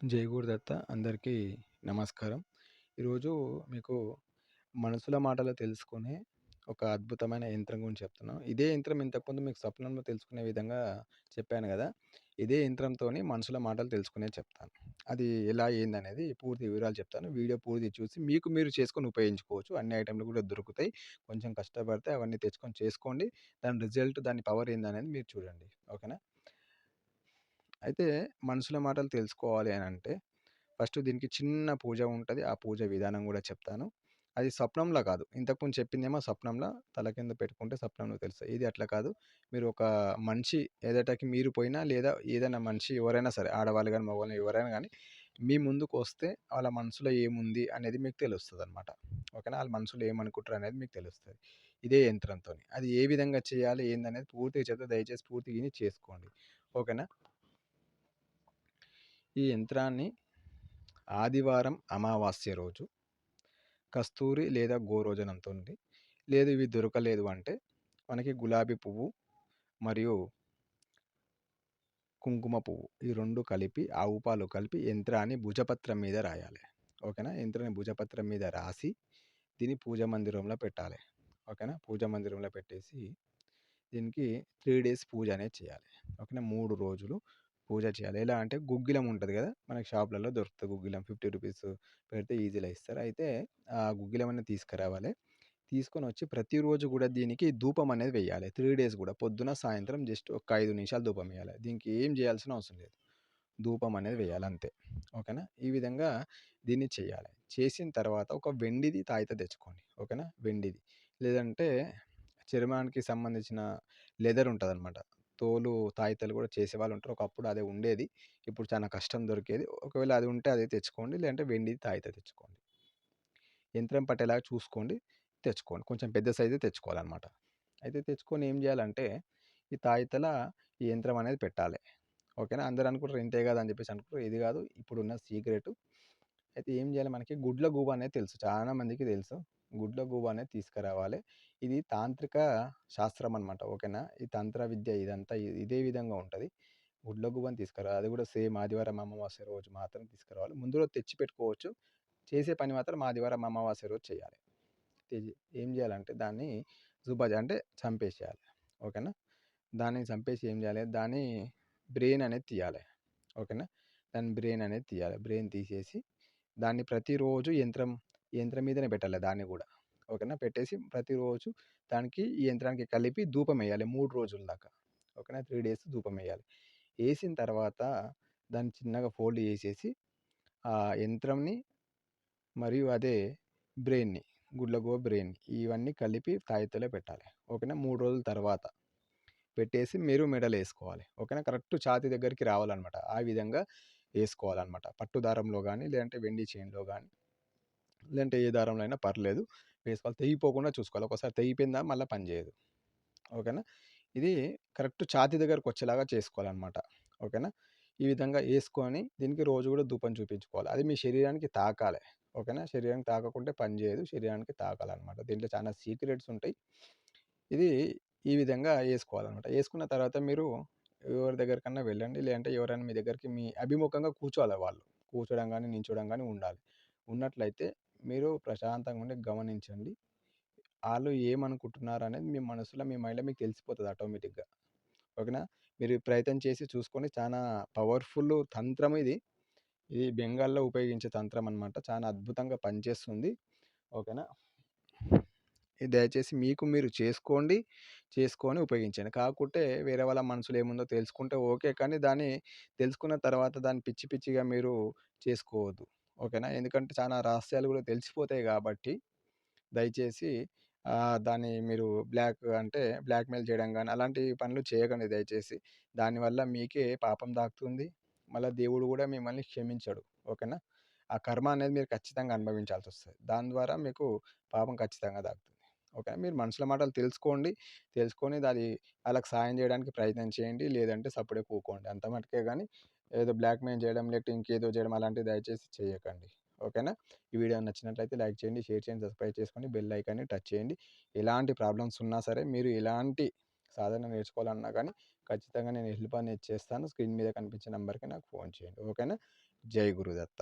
జై గురుదత్త అందరికీ నమస్కారం. ఈరోజు మీకు మనసుల మాటలు తెలుసుకునే ఒక అద్భుతమైన యంత్రం గురించి చెప్తున్నాను. ఇదే యంత్రం ఇంతకుముందు మీకు స్వప్నంలో తెలుసుకునే విధంగా చెప్పాను గదా! ఇదే యంత్రంతోని మనసుల మాటలు తెలుసుకునేది చెప్తాను. అది ఎలా ఏందనేది పూర్తి వివరాలు చెప్తాను. వీడియో పూర్తి చూసి మీకు మీరు చేసుకొని ఉపయోగించుకోవచ్చు. అన్ని ఐటెమ్‌లు కూడా దొరుకుతాయి. కొంచెం కష్టపడితే అవన్నీ తెచ్చుకొని చేసుకోండి. దాని రిజల్ట్, దాని పవర్ ఏందనేది మీరు చూడండి. ఓకేనా? అయితే మనుషుల మాటలు తెలుసుకోవాలి అనంటే ఫస్ట్ దీనికి చిన్న పూజ ఉంటది. ఆ పూజ విధానం గూడా చెప్తాను. అది స్వప్నంలో కాదు. ఇంతకుముందు చెప్పిందేమో స్వప్నంలో తల కింద పెట్టుకుంటే స్వప్నంలో తెలుస్తది. ఇది అట్లా కాదు. మీరు ఒక మనిషి ఎదుటకి మీరు పోయినా లేదా ఏదైనా మనిషి ఎవరైనా సరే ఆడవాళ్ళు గాని, మగవాళ్ళు ఎవరైనా గాని మీ ముందుకొస్తే వాళ్ళ మనసులో ఏముంది అనేది మీకు తెలుస్తదనమాట. ఓకేనా? ఆళ్ళ మనసులో ఏమనుకుంటారు అనేది మీకు తెలుస్తది. ఇదే యంత్రంతోని. అది ఏ విధంగా చేయాలి ఏందనేది పూర్తిగా చెప్తా. దయచేసి పూర్తిగా ఇని చేసుకోండి. ఓకేనా? ఈ యంత్రాన్ని ఆదివారం అమావాస్య రోజు కస్తూరి లేదా గోరోజనంతోని లేదు ఇవి దొరకలేదు అంటే మనకి గులాబీ పువ్వు మరియు కుంకుమ పువ్వు ఈ 2 కలిపి ఆవు పాలు కలిపి యంత్రాన్ని భుజపత్రం మీద రాయాలి. ఓకేనా? యంత్రాన్ని భుజపత్రం మీద రాసి దీన్ని పూజ మందిరంలో పెట్టాలి. ఓకేనా? పూజ మందిరంలో పెట్టేసి దీనికి 3 డేస్ పూజ అనేది చేయాలి. ఓకేనా? 3 రోజులు పూజ చేయాలి. ఎలా అంటే గుగ్గిలం ఉంటది గదా! మనకి షాపులలో దొరుకుతది గుగ్గిలం. ₹50 పెడితే ఈజీ‌లో ఇస్తారు. అయితే ఆ గుగ్గిలం అనేది తీసుకురావాలి. తీసుకొనొచ్చి ప్రతిరోజు గూడా దీనికి ధూపం అనేది వెయ్యాలి. 3 డేస్ గూడా. పొద్దున, సాయంత్రం జస్ట్ ఒక 5 నిమిషాలు ధూపం ఎయ్యాలి. దీనికి ఏం జేయాల్సిన అవసరం లేదు. ధూపం అనేది వెయ్యాలి అంతే. ఓకేనా? ఈ విధంగా దీన్ని చేయాలి. చేసిన తర్వాత ఒక వెండిది తాయెత్తు తెచ్చుకోండి. ఓకేనా? వెండిది. లేదంటే చర్మానికి సంబంధించిన లెదర్ ఉంటదనమాట. తోలు తాయెత్తులు గూడా చేసేవాళ్ళుంటారు. ఒకప్పుడు అది ఉండేది. ఇప్పుడు చాలా కష్టం దొరికేది. ఒకవేళ అది ఉంటే అది తెచ్చుకోండి. లేదంటే వెండిది తాయెత్తు తెచ్చుకోండి. యంత్రం పట్టేలాగా చూసుకోండి. తెచ్చుకోండి. కొంచెం పెద్ద సైజే తెచ్చుకోవాలనమాట. అయితే తెచ్చుకొని ఏం జేయాలంటే, ఈ తాయెత్తుల ఈ యంత్రం అనేది పెట్టాలి. ఓకేనా? అందరూ అనుకుంటారు ఇంతే గదా! అని జెప్పేసి అనుకుంటారు. ఇది గాదు ఇప్పుడున్న సీక్రెటు. అయితే ఏం జేయాలి మనకి గుడ్ల గూబ అనేది తెలుసు. చాలా మందికి తెలుసు. గుడ్ల గూబ అనేది తీసుకురావాలి. ఇది తాంత్రిక శాస్త్రం అనమాట. ఓకేనా? ఈ తంత్ర విద్య ఇదంతా ఇదే విధంగా ఉంటది. గుడ్ల గూబని తీసుకురావాలి. అది గూడా సేమ్ ఆదివారం, అమావాస్య రోజు మాత్రం తీసుకురావాలి. ముందు రోజు తెచ్చి పెట్టుకోవచ్చు. చేసే పని మాత్రం ఆదివారం, అమావాస్య రోజు చేయాలి. ఏం జేయాలంటే దాన్ని అంటే చంపేసేయాలి. ఓకేనా? దాన్ని చంపేసి ఏం జేయాలి, దాని బ్రెయిన్ అనేది తీయాలి. ఓకేనా? దాని బ్రెయిన్ అనేది తీయాలి. బ్రెయిన్ తీసేసి దాన్ని ప్రతిరోజు యంత్రం మీదనే పెట్టాలి దాన్ని గూడా. ఓకేనా? పెట్టేసి ప్రతిరోజు దానికి ఈ యంత్రానికి కలిపి ధూపమెయ్యాలి 3 రోజుల దాకా. ఓకేనా? 3 డేస్ ధూపమెయ్యాలి. ఏసిన తర్వాత దాన్ని చిన్నగా ఫోల్డ్ జేసేసి ఆ యంత్రంని మరియు అదే బ్రెయిన్‌ని, గుడ్లగూబ బ్రెయిన్ ఇవన్నీ కలిపి తాయెత్తులో పెట్టాలి. ఓకేనా? 3 రోజుల తర్వాత పెట్టేసి మీరు మెడలో ఏసుకోవాలి. ఓకేనా? కరెక్ట్ ఛాతీ దగ్గరికి రావాలనమాట. ఆ విధంగా ఏసుకోవాలనమాట. పట్టు దారంలో గాని, లేదంటే వెండి చైన్‌లో గాని, లేదంటే ఏ దారంలో అయినా పర్లేదు. వేసుకోవాలి. తెగిపోకుండా చూసుకోవాలి. ఒక్కోసారి తెగిపోయిందా మళ్ళా పనిచేయదు. ఓకేనా? ఇది కరెక్ట్ ఛాతీ దగ్గరకొచ్చేలాగా చేసుకోవాలనమాట. ఓకేనా? ఈ విధంగా ఏసుకొని దీనికి రోజు గూడా ధూపం చూపించుకోవాలి. అది మీ శరీరానికి తాకాలి. ఓకేనా? శరీరానికి తాకకుంటే పని జేయదు. శరీరానికి తాకాలనమాట. దీంట్లో చాలా సీక్రెట్స్ ఉంటాయి. ఇది ఈ విధంగా ఏసుకోవాలనమాట. ఏసుకున్న తర్వాత మీరు ఎవరి దగ్గరికన్నా వెళ్ళండి. లేదంటే ఎవరైనా మీ దగ్గరికి మీ అభిముఖంగా కూర్చోవాలి వాళ్ళు. కూర్చోడం గాని, నించోడం గాని ఉండాలి. ఉన్నట్లయితే మీరు ప్రశాంతంగా ఉండి గమనించండి. ఆళ్ళు ఏమనుకుంటున్నారనేది మీ మనసులో, మీ మైండ్‌లో మీకు తెలిసిపోతది ఆటోమేటిక్‌గా. ఓకేనా? మీరు ప్రయత్నం చేసి చూసుకోండి. చానా పవర్‌ఫుల్ తంత్రం ఇది. ఇది బెంగాల్‌లో ఉపయోగించే తంత్రం అనమాట. చాలా అద్భుతంగా పనిచేస్తుంది. ఓకేనా? ఇది దయచేసి మీకు మీరు చేసుకోండి. చేసుకొని ఉపయోగించండి. కాకుంటే వేరే వాళ్ళ మనసులో ఏముందో తెలుసుకుంటే ఓకే. కానీ దాన్ని తెలుసుకున్న తర్వాత దాన్ని పిచ్చి పిచ్చిగా మీరు చేసుకోవద్దు. ఓకేనా? ఎందుకంటే చాలా రహస్యాలు గూడా తెలిసిపోతాయి గాబట్టి దయచేసి దాన్ని మీరు బ్లాక్‌మెయిల్ చేయడం గాని, అలాంటి పనులు చేయకండి దయచేసి. దానివల్ల మీకే పాపం తాకుతుంది. మళ్ళా దేవుడు గూడా మిమ్మల్ని క్షమించడు. ఓకేనా? ఆ కర్మ అనేది మీరు ఖచ్చితంగా అనుభవించాల్సొస్తది. దాని ద్వారా మీకు పాపం ఖచ్చితంగా తాకుతుంది. ఓకేనా? మీరు మనుషుల మాటలు తెలుసుకోండి. తెలుసుకొని ఆళ్ళకి సాయం చేయడానికి ప్రయత్నం చేయండి. లేదంటే సప్పుడేక ఊకోండి. అంత మటుకే గాని ఏదో బ్లాక్‌మెయిల్ చేయడం, లేకపోతే ఇంకేదో చేయడం అలాంటివి దయచేసి చేయకండి. ఓకేనా? ఈ వీడియో నచ్చినట్లయితే లైక్ చేయండి, షేర్ చేయండి, సబ్స్క్రైబ్ చేసుకోండి, బెల్ ఐకాన్‌ని టచ్ చేయండి. ఎలాంటి ప్రాబ్లమ్స్ ఉన్నా సరే, మీరు ఎలాంటి సాధన నేర్చుకోవాలన్నా గానీ ఖచ్చితంగా నేను హెల్ప్ అనేది చేస్తాను. స్క్రీన్ మీద కనిపించే నంబర్‌కి నాకు ఫోన్ చేయండి. ఓకేనా? జై గురుదత్త.